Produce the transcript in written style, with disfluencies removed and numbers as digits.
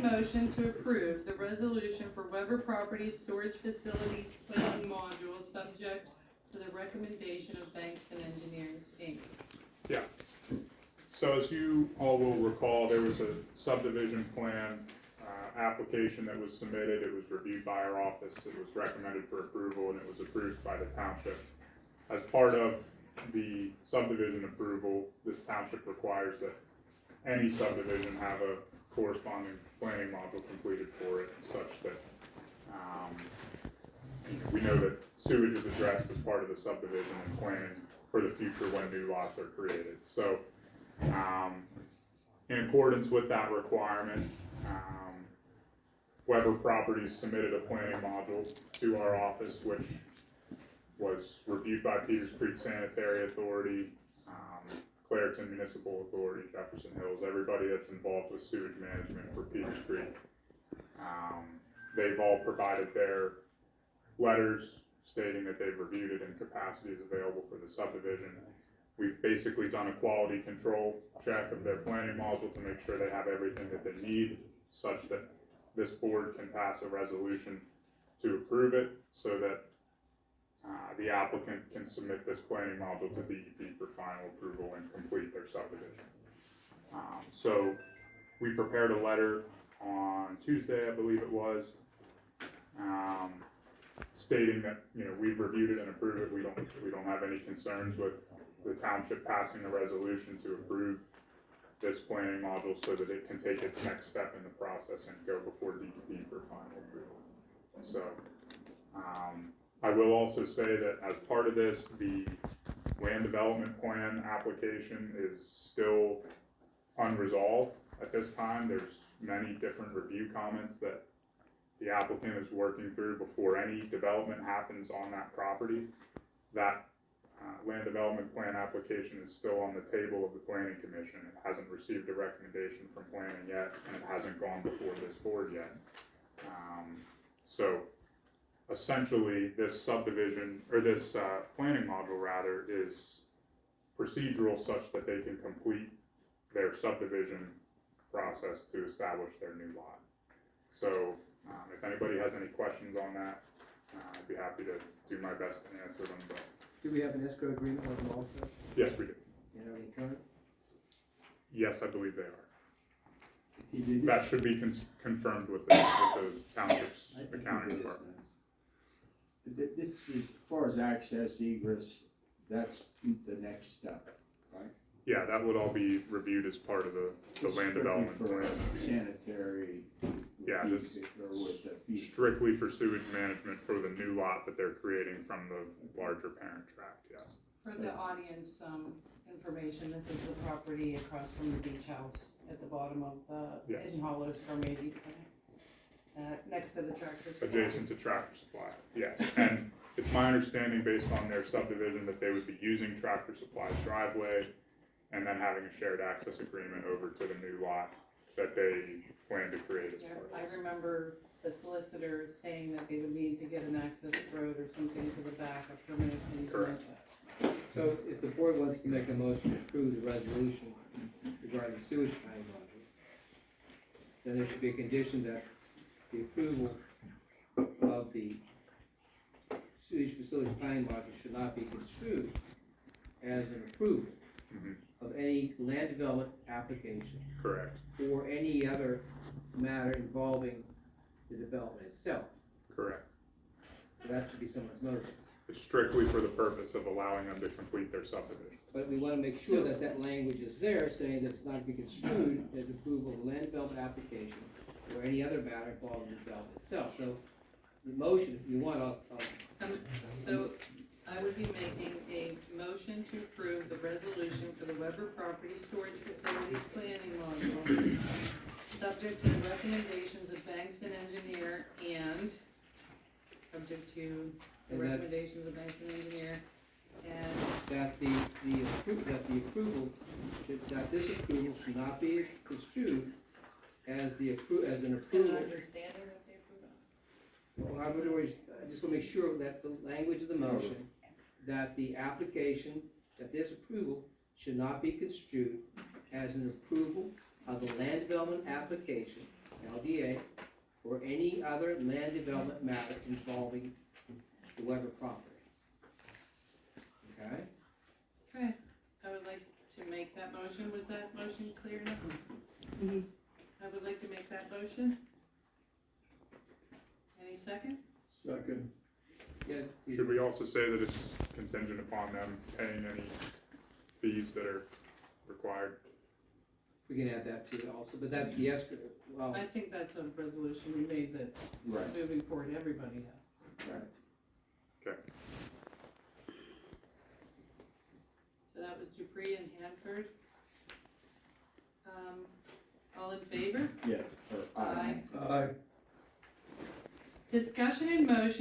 motion to approve the resolution for Weber Properties Storage Facilities Planning Module, subject to the recommendation of Bankston Engineers, Inc. Yeah. So as you all will recall, there was a subdivision plan application that was submitted. It was reviewed by our office. It was recommended for approval, and it was approved by the township. As part of the subdivision approval, this township requires that any subdivision have a corresponding planning module completed for it, such that we know that sewage is addressed as part of the subdivision and planning for the future when new lots are created. So in accordance with that requirement, Weber Properties submitted a planning module to our office, which was reviewed by Peters Creek Sanitary Authority, Clairton Municipal Authority, Jefferson Hills, everybody that's involved with sewage management for Peters Creek. They've all provided their letters stating that they've reviewed it and capacity is available for the subdivision. We've basically done a quality control check of their planning module to make sure they have everything that they need, such that this board can pass a resolution to approve it, so that the applicant can submit this planning module to DEP for final approval and complete their subdivision. So we prepared a letter on Tuesday, I believe it was, stating that, you know, we've reviewed it and approved it. We don't have any concerns with the township passing a resolution to approve this planning module, so that it can take its next step in the process and go before DEP for final approval. So I will also say that as part of this, the land development plan application is still unresolved at this time. There's many different review comments that the applicant is working through before any development happens on that property. That land development plan application is still on the table of the planning commission. It hasn't received a recommendation from planning yet, and it hasn't gone before this board yet. So essentially, this subdivision, or this planning module rather, is procedural such that they can complete their subdivision process to establish their new lot. So if anybody has any questions on that, I'd be happy to do my best to answer them. But do we have an escrow agreement with them also? yes, we do. And are they current? Yes, I believe they are. He did That should be confirmed with the township's accounting department. This is, as far as access, egress, that's the next step, right? Yeah, that would all be reviewed as part of the land development For plan. sanitary. Yeah, this or with the strictly for sewage management for the new lot that they're creating from the larger parent tract, yes. For the audience, information, this is the property across from the beach house at the bottom of Yes. Hidden Hollow Starmazy, next to the tractor supply. Adjacent to Tractor Supply, yes. And it's my understanding, based on their subdivision, that they would be using Tractor Supply's driveway and then having a shared access agreement over to the new lot that they plan to create as Yeah, part of I it. remember the solicitor saying that they would need to get an access road or something to the back, a permanent easement. Correct. So if the board wants to make a motion to approve the resolution regarding the sewage planning module, then there should be a condition that the approval of the sewage facilities planning module should not be construed as an approval Mhm. of any land development application Correct, or any other matter involving the development itself. correct. So that should be someone's motion. It's strictly for the purpose of allowing them to complete their subdivision. But we want to make sure that that language is there, saying that it's not to be construed as approval of a land development application or any other matter involving the development itself. So the motion, if you want, So I would be making a motion to approve the resolution for the Weber Property Storage Facilities Planning Module, subject to the recommendations of Bankston Engineer and subject to the And that- recommendations of Bankston Engineer, and that this approval should not be construed as an an approval. understanding that they approve of. Well, I would always, I just want to make sure that the language of the motion, that the application, that this approval should not be construed as an approval of the land development application, LDA other land development matter involving the Weber property. Okay? Okay, I would like to make that motion. Was that motion clear enough? I would like to make that motion. Any second? Second. Yeah, Should we also say that it's contingent upon them paying any fees that are required? we can add that to it also, but that's the escrow, well, I think that's a resolution we made that Right. moving forward, everybody has. Right. Okay. So that was Dupree and Hanford. All in favor? Yes, or Aye. Aye. Discussion and motion